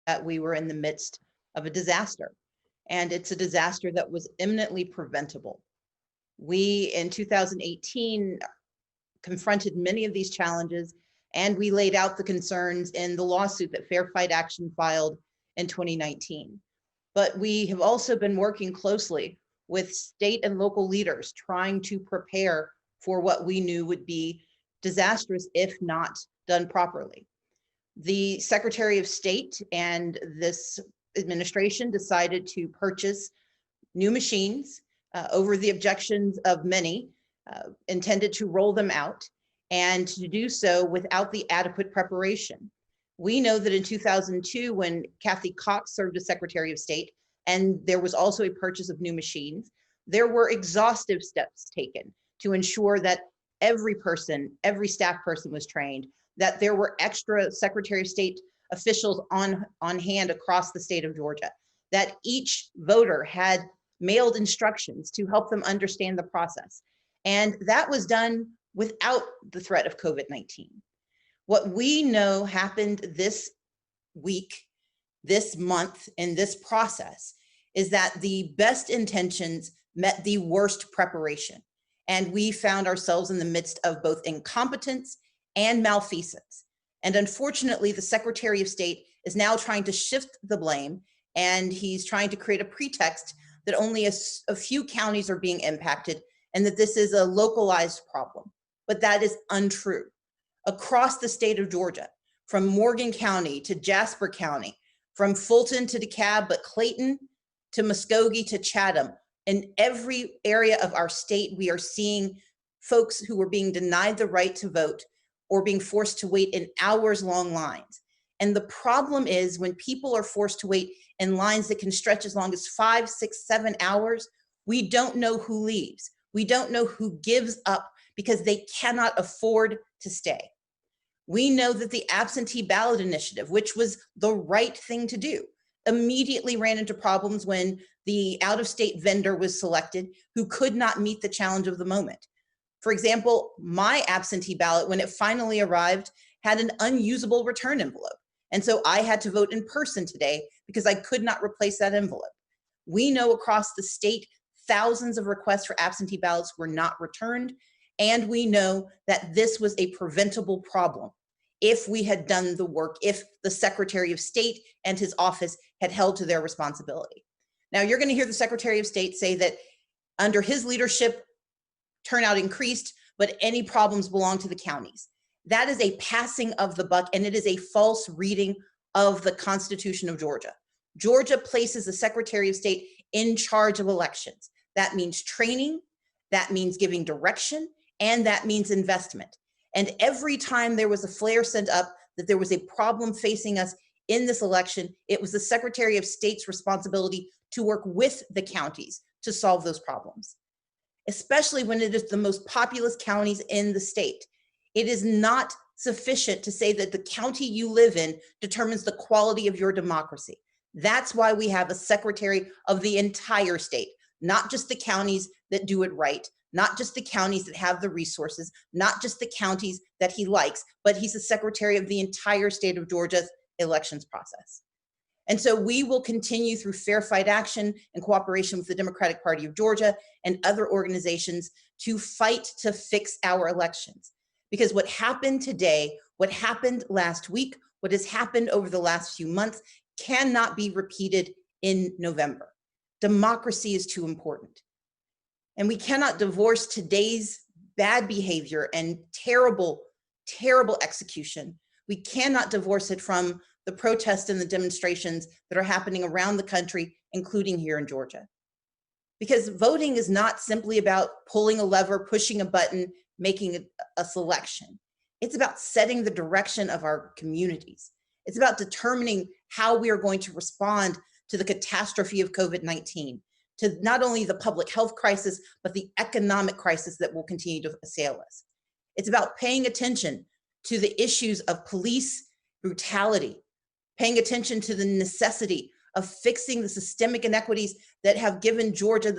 that we were in the midst of a disaster. And it's a disaster that was imminently preventable. We, in 2018, confronted many of these challenges, and we laid out the concerns in the lawsuit that Fair Fight Action filed in 2019. But we have also been working closely with state and local leaders trying to prepare for what we knew would be disastrous if not done properly. The Secretary of State and this administration decided to purchase new machines over the objections of many, intended to roll them out, and to do so without the adequate preparation. We know that in 2002, when Kathy Cox served as Secretary of State, and there was also a purchase of new machines, there were exhaustive steps taken to ensure that every person, every staff person was trained, that there were extra Secretary of State officials on hand across the state of Georgia, that each voter had mailed instructions to help them understand the process. And that was done without the threat of COVID-19. What we know happened this week, this month, in this process is that the best intentions met the worst preparation. And we found ourselves in the midst of both incompetence and malfeasance. And unfortunately, the Secretary of State is now trying to shift the blame, and he's trying to create a pretext that only a few counties are being impacted and that this is a localized problem. But that is untrue. Across the state of Georgia, from Morgan County to Jasper County, from Fulton to DeKalb, but Clayton to Muskogee to Chatham, in every area of our state, we are seeing folks who are being denied the right to vote or being forced to wait in hours-long lines. And the problem is when people are forced to wait in lines that can stretch as long as 5, 6, 7 hours, we don't know who leaves. We don't know who gives up because they cannot afford to stay. We know that the absentee ballot initiative, which was the right thing to do, immediately ran into problems when the out-of-state vendor was selected who could not meet the challenge of the moment. For example, my absentee ballot, when it finally arrived, had an unusable return envelope. And so I had to vote in person today because I could not replace that envelope. We know across the state, thousands of requests for absentee ballots were not returned. And we know that this was a preventable problem if we had done the work, if the Secretary of State and his office had held to their responsibility. Now, you're going to hear the Secretary of State say that under his leadership, turnout increased, but any problems belong to the counties. That is a passing of the buck, and it is a false reading of the Constitution of Georgia. Georgia places the Secretary of State in charge of elections. That means training, that means giving direction, and that means investment. And every time there was a flare sent up that there was a problem facing us in this election, it was the Secretary of State's responsibility to work with the counties to solve those problems, especially when it is the most populous counties in the state. It is not sufficient to say that the county you live in determines the quality of your democracy. That's why we have a secretary of the entire state, not just the counties that do it right, not just the counties that have the resources, not just the counties that he likes, but he's the secretary of the entire state of Georgia's elections process. And so we will continue through Fair Fight Action in cooperation with the Democratic Party of Georgia and other organizations to fight to fix our elections. Because what happened today, what happened last week, what has happened over the last few months cannot be repeated in November. Democracy is too important. And we cannot divorce today's bad behavior and terrible, terrible execution. We cannot divorce it from the protests and the demonstrations that are happening around the country, including here in Georgia. Because voting is not simply about pulling a lever, pushing a button, making a selection. It's about setting the direction of our communities. It's about determining how we are going to respond to the catastrophe of COVID-19, to not only the public health crisis, but the economic crisis that will continue to assail us. It's about paying attention to the issues of police brutality, paying attention to the necessity of fixing the systemic inequities that have given Georgia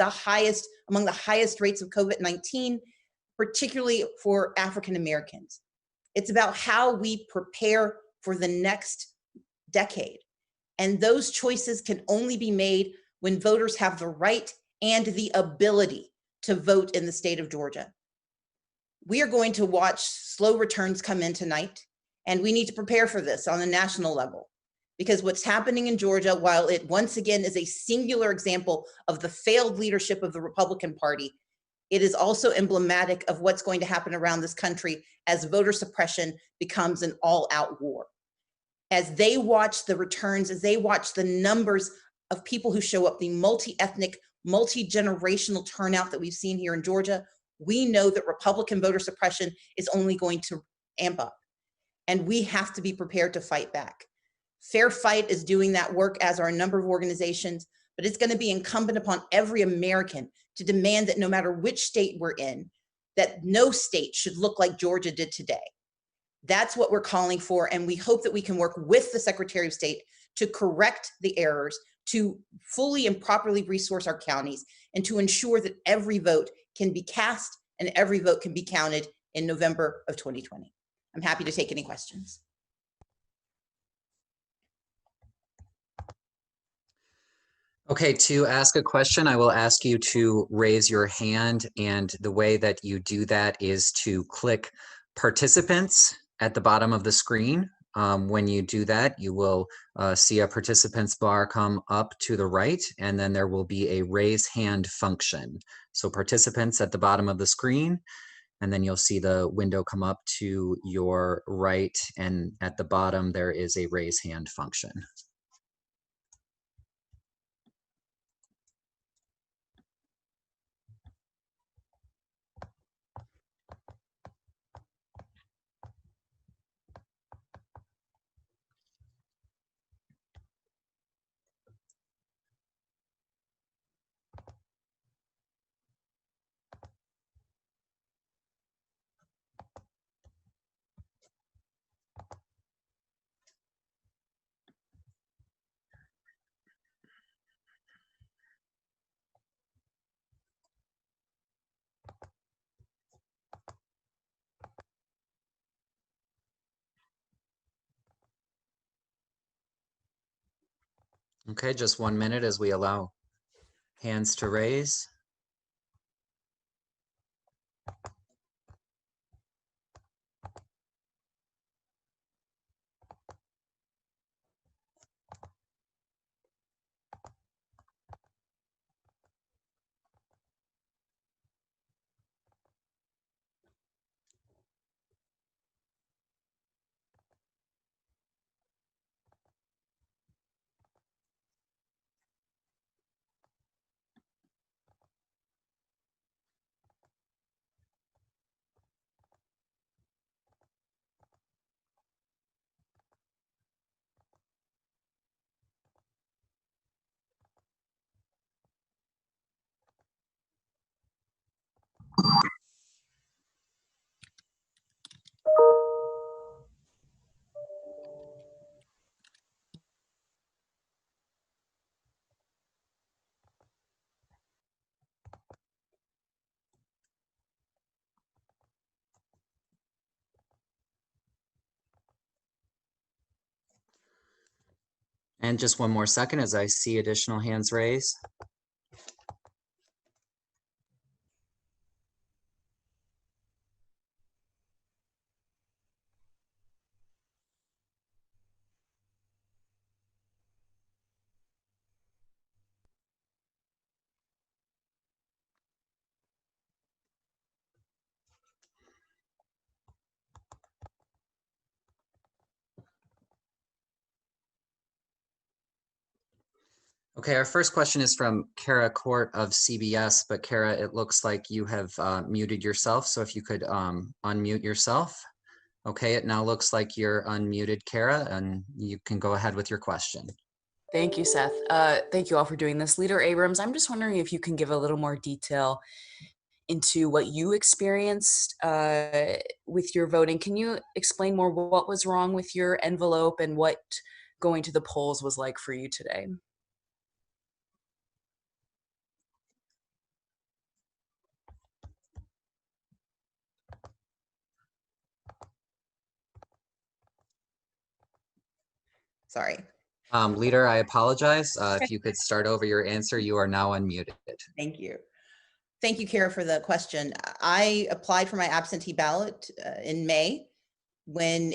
among the highest rates of COVID-19, particularly for African Americans. It's about how we prepare for the next decade, And those choices can only be made when voters have the right and the ability to vote in the state of Georgia. We are going to watch slow returns come in tonight, and we need to prepare for this on a national level, because what's happening in Georgia, while it once again is a singular example of the failed leadership of the Republican Party, it is also emblematic of what's going to happen around this country as voter suppression becomes an all-out war. As they watch the returns, as they watch the numbers of people who show up, the multi-ethnic, multi-generational turnout that we've seen here in Georgia, we know that Republican voter suppression is only going to amp up. And we have to be prepared to fight back. Fair Fight is doing that work, as are a number of organizations, but it's going to be incumbent upon every American to demand that no matter which state we're in, that no state should look like Georgia did today. That's what we're calling for, and we hope that we can work with the Secretary of State to correct the errors, to fully and properly resource our counties, and to ensure that every vote can be cast and every vote can be counted in November of 2020. I'm happy to take any questions. Okay, to ask a question, I will ask you to raise your hand, and the way that you do that is to click participants at the bottom of the screen. When you do that, you will see a participants bar come up to the right, and then there will be a raise hand function. So participants at the bottom of the screen, and then you'll see the window come up to your right, and at the bottom there is a raise hand function. Okay, just 1 minute as we allow hands to raise. And just 1 more second as I see additional hands raised. Okay, our first question is from Kara Court of CBS, but Kara, it looks like you have muted yourself. So if you could unmute yourself. Okay, it now looks like you're unmuted, Kara, and you can go ahead with your question. Thank you, Seth. Thank you all for doing this. Leader Abrams, I'm just wondering if you can give a little more detail into what you experienced with your voting. Can you explain more what was wrong with your envelope and what going to the polls was like for you today? Sorry. Leader, I apologize. If you could start over your answer, you are now unmuted. Thank you. Thank you, Kara, for the question. I applied for my absentee ballot in May when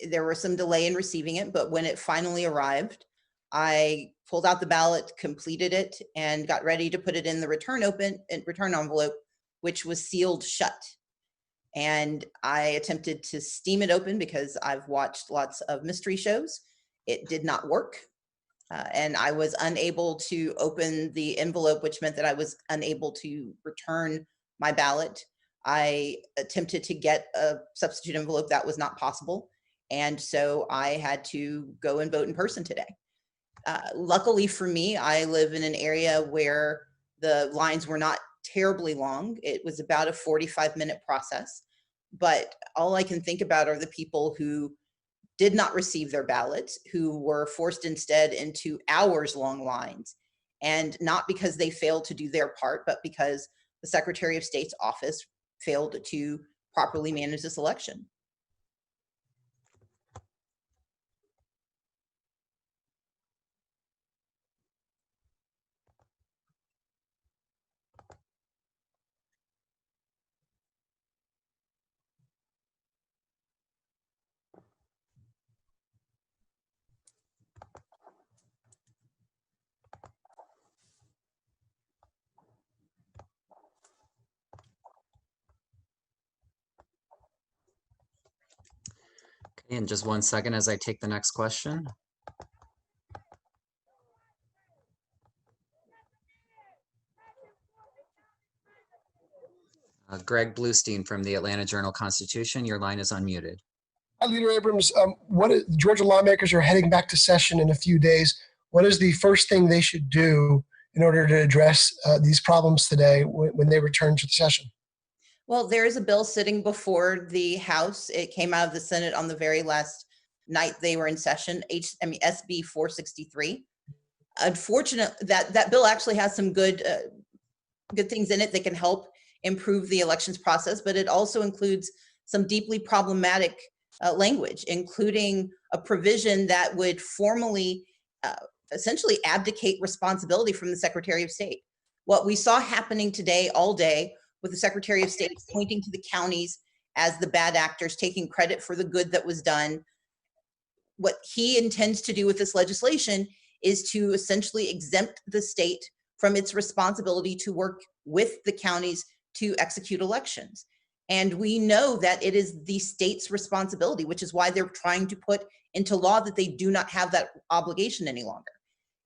there was some delay in receiving it, but when it finally arrived, I pulled out the ballot, completed it, and got ready to put it in the return envelope, which was sealed shut. And I attempted to steam it open because I've watched lots of mystery shows. It did not work. And I was unable to open the envelope, which meant that I was unable to return my ballot. I attempted to get a substitute envelope. That was not possible. And so I had to go and vote in person today. Luckily for me, I live in an area where the lines were not terribly long. It was about a 45-minute process. But all I can think about are the people who did not receive their ballots, who were forced instead into hours-long lines, and not because they failed to do their part, but because the Secretary of State's office failed to properly manage this election. Okay, and just 1 second as I take the next question. Greg Bluestein from the Atlanta Journal-Constitution, your line is unmuted. Hi, Leader Abrams. Georgia lawmakers are heading back to session in a few days. What is the first thing they should do in order to address these problems today when they return to the session? Well, there is a bill sitting before the House. It came out of the Senate on the very last night they were in session, SB 463. Unfortunately, that bill actually has some good things in it that can help improve the elections process, but it also includes some deeply problematic language, including a provision that would formally essentially abdicate responsibility from the Secretary of State. What we saw happening today all day with the Secretary of State pointing to the counties as the bad actors, taking credit for the good that was done. What he intends to do with this legislation is to essentially exempt the state from its responsibility to work with the counties to execute elections. And we know that it is the state's responsibility, which is why they're trying to put into law that they do not have that obligation any longer.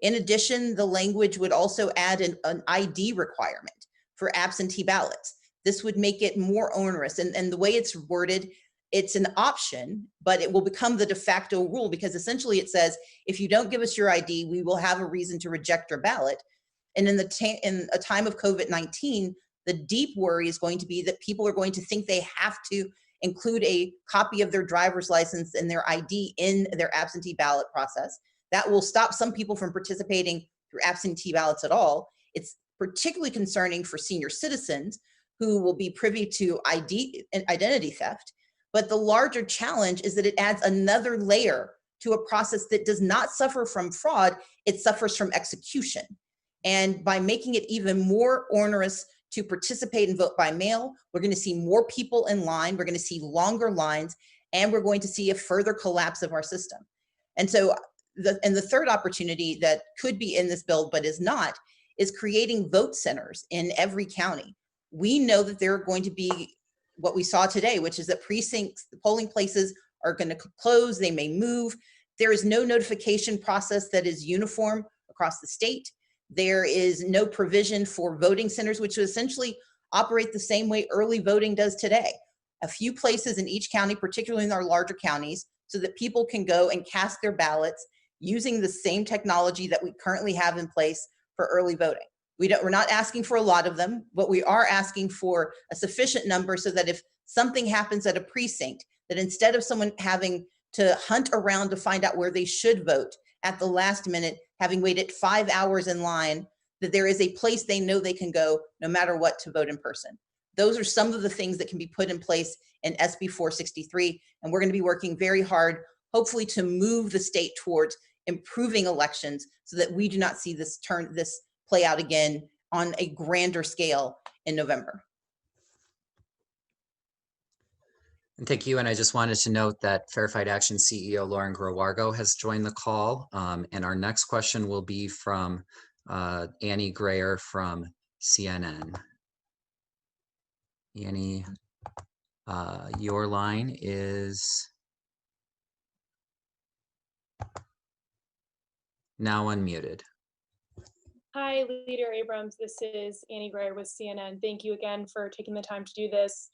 In addition, the language would also add an ID requirement for absentee ballots. This would make it more onerous. And the way it's worded, it's an option, but it will become the de facto rule, because essentially it says, if you don't give us your ID, we will have a reason to reject your ballot. And in a time of COVID-19, the deep worry is going to be that people are going to think they have to include a copy of their driver's license and their ID in their absentee ballot process. That will stop some people from participating through absentee ballots at all. It's particularly concerning for senior citizens who will be privy to identity theft. But the larger challenge is that it adds another layer to a process that does not suffer from fraud, it suffers from execution. And by making it even more onerous to participate and vote by mail, we're going to see more people in line, we're going to see longer lines, and we're going to see a further collapse of our system. And so the third opportunity that could be in this bill but is not, is creating vote centers in every county. We know that there are going to be what we saw today, which is that precincts, the polling places are going to close, they may move. There is no notification process that is uniform across the state. There is no provision for voting centers, which would essentially operate the same way early voting does today. A few places in each county, particularly in our larger counties, so that people can go and cast their ballots using the same technology that we currently have in place for early voting. We're not asking for a lot of them, but we are asking for a sufficient number so that if something happens at a precinct, that instead of someone having to hunt around to find out where they should vote at the last minute, having waited 5 hours in line, that there is a place they know they can go no matter what to vote in person. Those are some of the things that can be put in place in SB 463, and we're going to be working very hard, hopefully, to move the state towards improving elections so that we do not see this play out again on a grander scale in November. And thank you. And I just wanted to note that Fair Fight Action CEO Lauren Growargo has joined the call. And our next question will be from Annie Grayer from CNN. Annie, your line is now unmuted. Hi, Leader Abrams. This is Annie Grayer with CNN. Thank you again for taking the time to do this.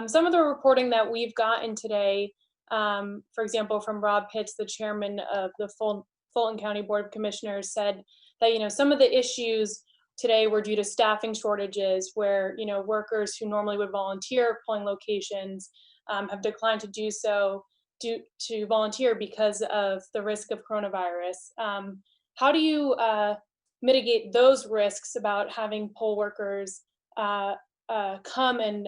Some of the reporting that we've gotten today, for example, from Rob Pitts, the chairman of the Fulton County Board of Commissioners, said that some of the issues today were due to staffing shortages, where workers who normally would volunteer at polling locations have declined to do so to volunteer because of the risk of coronavirus. How do you mitigate those risks about having poll workers come and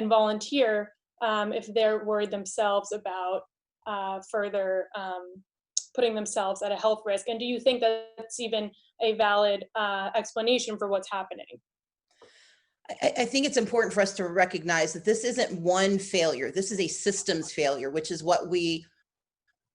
volunteer if they're worried themselves about further putting themselves at a health risk? And do you think that's even a valid explanation for what's happening? I think it's important for us to recognize that this isn't one failure. This is a systems failure, which is what we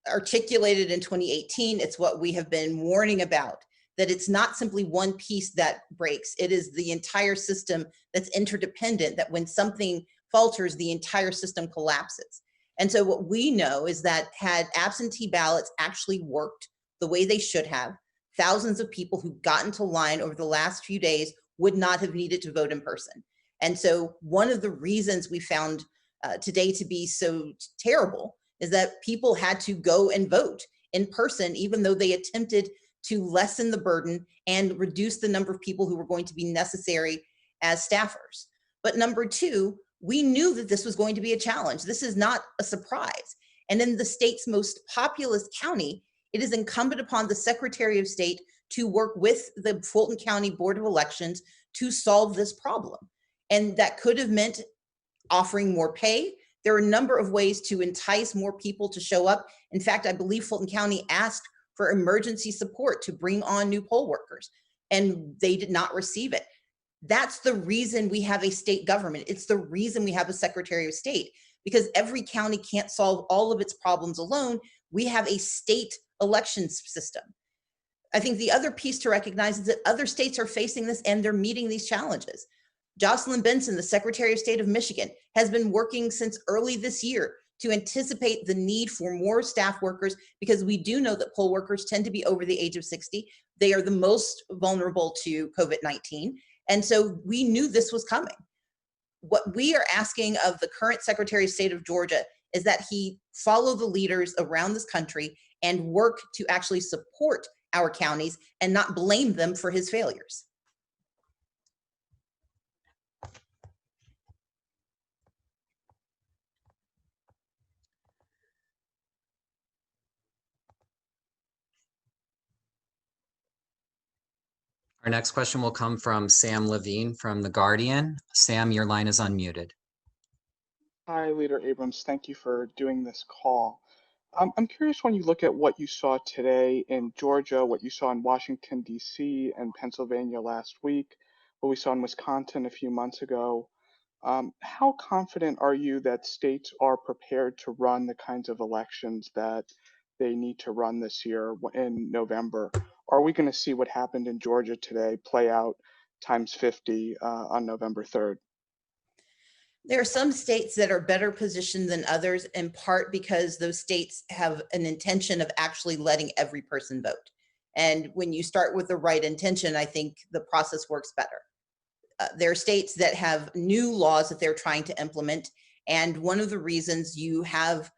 articulated in 2018. It's what we have been warning about, that it's not simply one piece that breaks. It is the entire system that's interdependent, that when something falters, the entire system collapses. And so what we know is that had absentee ballots actually worked the way they should have, thousands of people who got into line over the last few days would not have needed to vote in person. And so one of the reasons we found today to be so terrible is that people had to go and vote in person, even though they attempted to lessen the burden and reduce the number of people who were going to be necessary as staffers. But number two, we knew that this was going to be a challenge. This is not a surprise. And in the state's most populous county, it is incumbent upon the Secretary of State to work with the Fulton County Board of Elections to solve this problem. And that could have meant offering more pay. There are a number of ways to entice more people to show up. In fact, I believe Fulton County asked for emergency support to bring on new poll workers, and they did not receive it. That's the reason we have a state government. It's the reason we have a Secretary of State, because every county can't solve all of its problems alone. We have a state elections system. I think the other piece to recognize is that other states are facing this and they're meeting these challenges. Jocelyn Benson, the Secretary of State of Michigan, has been working since early this year to anticipate the need for more staff workers, because we do know that poll workers tend to be over the age of 60. They are the most vulnerable to COVID-19. And so we knew this was coming. What we are asking of the current Secretary of State of Georgia is that he follow the leaders around this country and work to actually support our counties and not blame them for his failures. Our next question will come from Sam Levine from The Guardian. Sam, your line is unmuted. Hi, Leader Abrams. Thank you for doing this call. I'm curious, when you look at what you saw today in Georgia, what you saw in Washington, D.C. and Pennsylvania last week, what we saw in Wisconsin a few months ago, how confident are you that states are prepared to run the kinds of elections that they need to run this year in November? Are we going to see what happened in Georgia today play out times 50 on November 3rd? There are some states that are better positioned than others, in part because those states have an intention of actually letting every person vote. And when you start with the right intention, I think the process works better. There are states that have new laws that they're trying to implement. And one of the reasons you have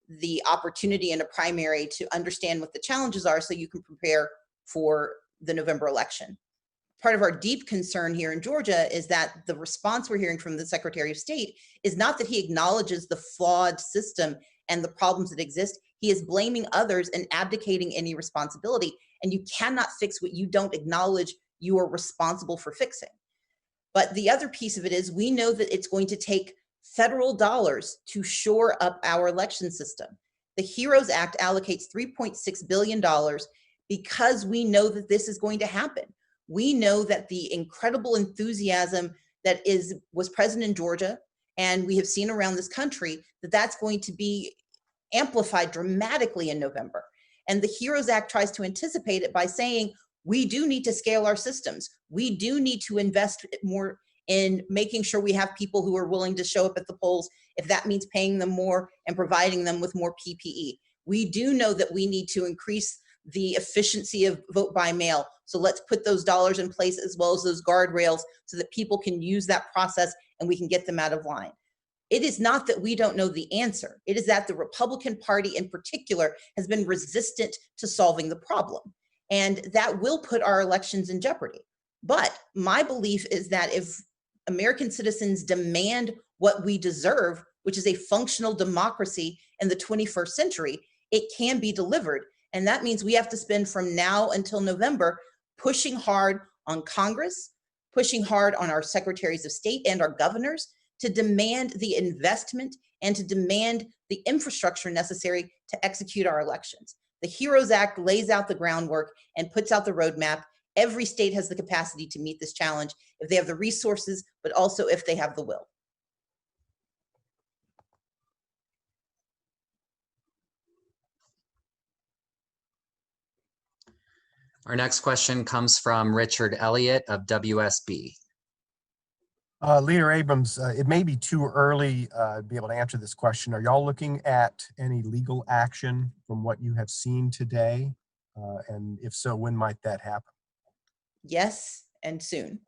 the opportunity in a primary to understand what the challenges are so you can prepare for the November election. Part of our deep concern here in Georgia is that the response we're hearing from the Secretary of State is not that he acknowledges the flawed system and the problems that exist. He is blaming others and abdicating any responsibility. And you cannot fix what you don't acknowledge you are responsible for fixing. But the other piece of it is we know that it's going to take federal dollars to shore up our election system. The HEROES Act allocates $3.6 billion because we know that this is going to happen. We know that the incredible enthusiasm that was present in Georgia, and we have seen around this country, that that's going to be amplified dramatically in November. And the HEROES Act tries to anticipate it by saying, we do need to scale our systems. We do need to invest more in making sure we have people who are willing to show up at the polls, if that means paying them more and providing them with more PPE. We do know that we need to increase the efficiency of vote by mail. So let's put those dollars in place as well as those guardrails so that people can use that process and we can get them out of line. It is not that we don't know the answer. It is that the Republican Party in particular has been resistant to solving the problem. And that will put our elections in jeopardy. But my belief is that if American citizens demand what we deserve, which is a functional democracy in the 21st century, it can be delivered. And that means we have to spend from now until November pushing hard on Congress, pushing hard on our secretaries of state and our governors to demand the investment and to demand the infrastructure necessary to execute our elections. The HEROES Act lays out the groundwork and puts out the roadmap. Every state has the capacity to meet this challenge if they have the resources, but also if they have the will. Our next question comes from Richard Elliott of WSB. Leader Abrams, it may be too early to be able to answer this question. Are y'all looking at any legal action from what you have seen today? And if so, when might that happen? Yes, and soon.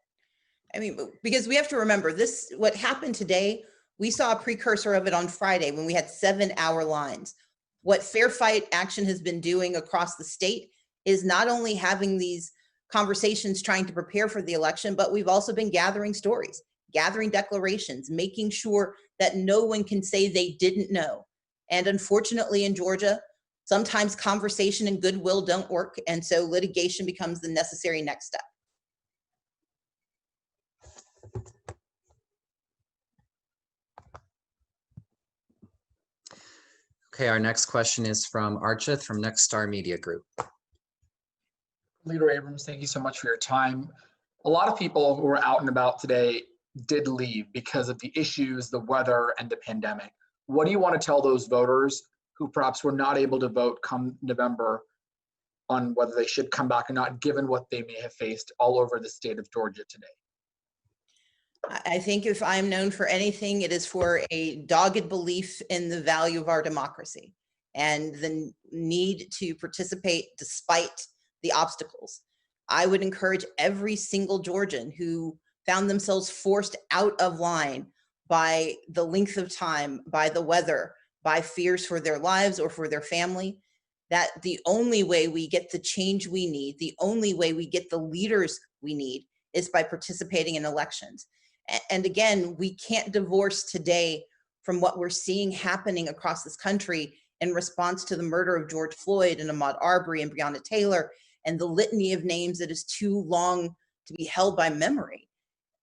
I mean, because we have to remember this, what happened today, we saw a precursor of it on Friday when we had 7-hour lines. What Fair Fight Action has been doing across the state is not only having these conversations trying to prepare for the election, but we've also been gathering stories, gathering declarations, making sure that no one can say they didn't know. And unfortunately in Georgia, sometimes conversation and goodwill don't work. And so litigation becomes the necessary next step. Okay, our next question is from Archith from Next Star Media Group. Leader Abrams, thank you so much for your time. A lot of people who were out and about today did leave because of the issues, the weather, and the pandemic. What do you want to tell those voters who perhaps were not able to vote come November on whether they should come back or not, given what they may have faced all over the state of Georgia today? I think if I'm known for anything, it is for a dogged belief in the value of our democracy and the need to participate despite the obstacles. I would encourage every single Georgian who found themselves forced out of line by the length of time, by the weather, by fears for their lives or for their family, that the only way we get the change we need, the only way we get the leaders we need is by participating in elections. And again, we can't divorce today from what we're seeing happening across this country in response to the murder of George Floyd and Ahmaud Arbery and Breonna Taylor and the litany of names that is too long to be held by memory.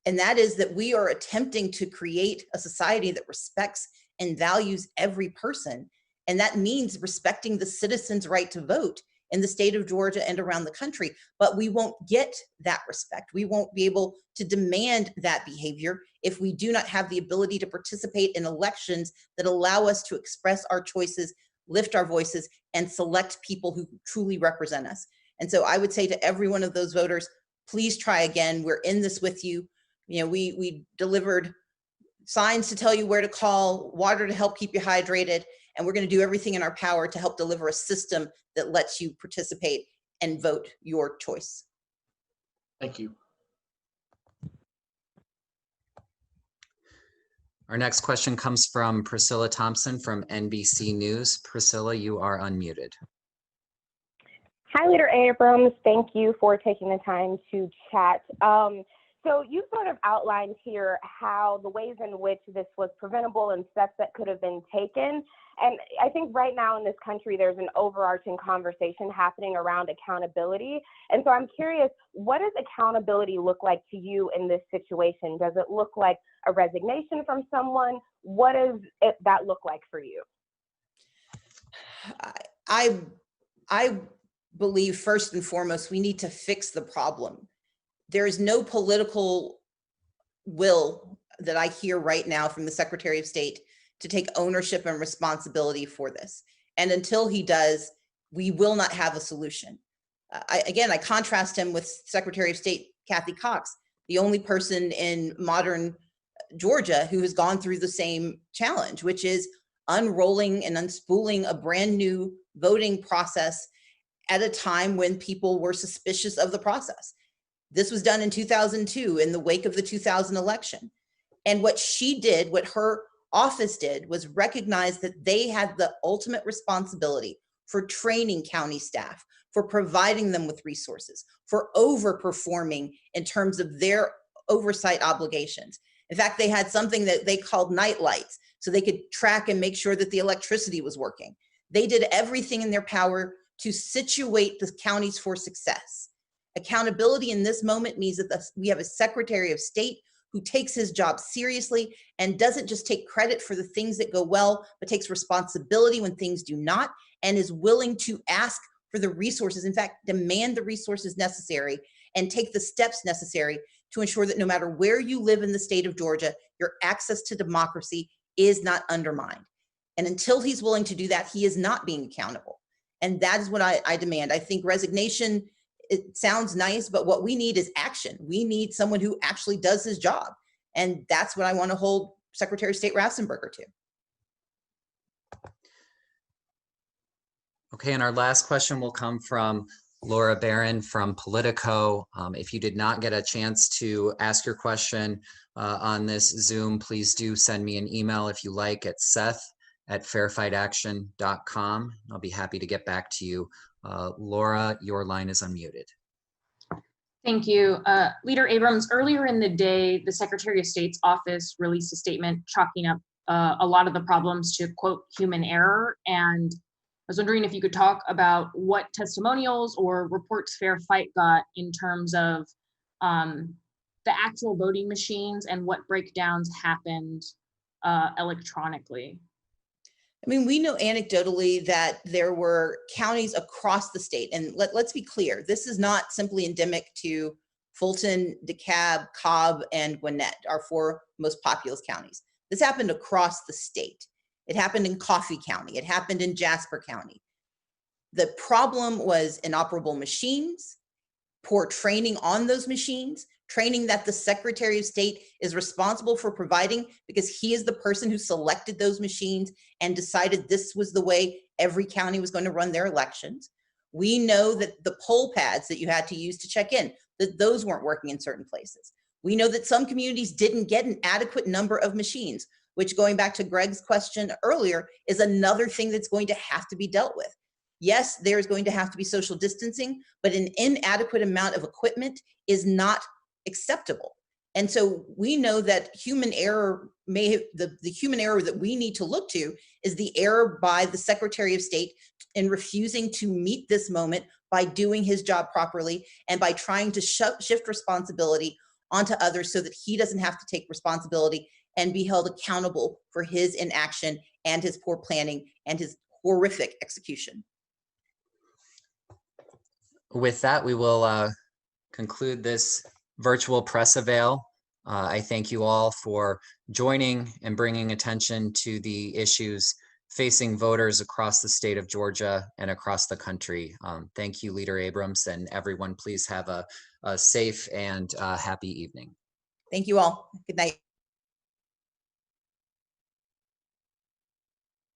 And that is that we are attempting to create a society that respects and values every person. And that means respecting the citizens' right to vote in the state of Georgia and around the country. But we won't get that respect. We won't be able to demand that behavior if we do not have the ability to participate in elections that allow us to express our choices, lift our voices, and select people who truly represent us. And so I would say to every one of those voters, please try again. We're in this with you. You know, we delivered signs to tell you where to call, water to help keep you hydrated, and we're going to do everything in our power to help deliver a system that lets you participate and vote your choice. Thank you. Our next question comes from Priscilla Thompson from NBC News. Priscilla, you are unmuted. Hi, Leader Abrams. Thank you for taking the time to chat. So you sort of outlined here how the ways in which this was preventable and steps that could have been taken. And I think right now in this country, there's an overarching conversation happening around accountability. And so I'm curious, what does accountability look like to you in this situation? Does it look like a resignation from someone? What does that look like for you? I I believe first and foremost, we need to fix the problem. There is no political will that I hear right now from the Secretary of State to take ownership and responsibility for this. And until he does, we will not have a solution. I contrast him with Secretary of State Kathy Cox, the only person in modern Georgia who has gone through the same challenge, which is unrolling and unspooling a brand new voting process at a time when people were suspicious of the process. This was done in 2002 in the wake of the 2000 election. And what she did, what her office did, was recognize that they had the ultimate responsibility for training county staff, for providing them with resources, for overperforming in terms of their oversight obligations. In fact, they had something that they called night lights, so they could track and make sure that the electricity was working. They did everything in their power to situate the counties for success. Accountability in this moment means that we have a Secretary of State who takes his job seriously and doesn't just take credit for the things that go well, but takes responsibility when things do not, and is willing to ask for the resources, in fact, demand the resources necessary and take the steps necessary to ensure that no matter where you live in the state of Georgia, your access to democracy is not undermined. And until he's willing to do that, he is not being accountable. And that is what I demand. I think resignation, it sounds nice, but what we need is action. We need someone who actually does his job. And that's what I want to hold Secretary of State Raffensperger to. Okay, and our last question will come from Laura Barron from Politico. If you did not get a chance to ask your question on this Zoom, please do send me an email if you like at seth@fairfightaction.com. I'll be happy to get back to you. Laura, your line is unmuted. Thank you. Leader Abrams, earlier in the day, the Secretary of State's office released a statement chalking up a lot of the problems to, quote, human error. And I was wondering if you could talk about what testimonials or reports Fair Fight got in terms of the actual voting machines and what breakdowns happened electronically. I mean, we know anecdotally that there were counties across the state, and let's be clear, this is not simply endemic to Fulton, DeKalb, Cobb, and Gwinnett, our four most populous counties. This happened across the state. It happened in Coffee County. It happened in Jasper County. The problem was inoperable machines, poor training on those machines, training that the Secretary of State is responsible for providing because he is the person who selected those machines and decided this was the way every county was going to run their elections. We know that the poll pads that you had to use to check in, that those weren't working in certain places. We know that some communities didn't get an adequate number of machines, which, going back to Greg's question earlier, is another thing that's going to have to be dealt with. Yes, there's going to have to be social distancing, but an inadequate amount of equipment is not acceptable. And so we know that human error the human error that we need to look to is the error by the Secretary of State in refusing to meet this moment by doing his job properly and by trying to shift responsibility onto others so that he doesn't have to take responsibility and be held accountable for his inaction and his poor planning and his horrific execution. With that, we will conclude this virtual press avail. I thank you all for joining and bringing attention to the issues facing voters across the state of Georgia and across the country. Thank you, Leader Abrams, and everyone, please have a safe and happy evening. Thank you all. Good night.